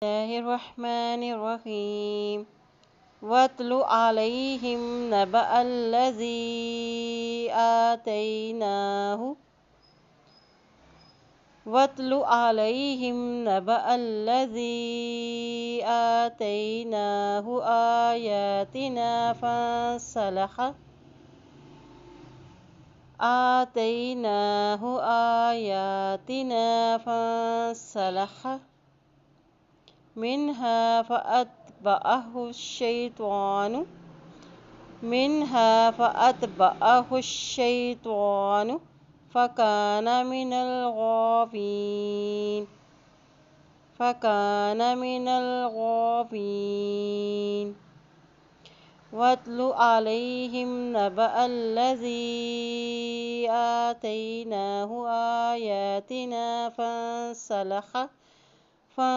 الله الرحمن الرحيم واتل عليهم نبأ الذي آتيناه واتل عليهم نبأ الذي آتيناه آياتنا فانسلخ منها فأتبعه الشيطان فكان من الغاوين واتل عليهم نبأ الذي آتيناه آياتنا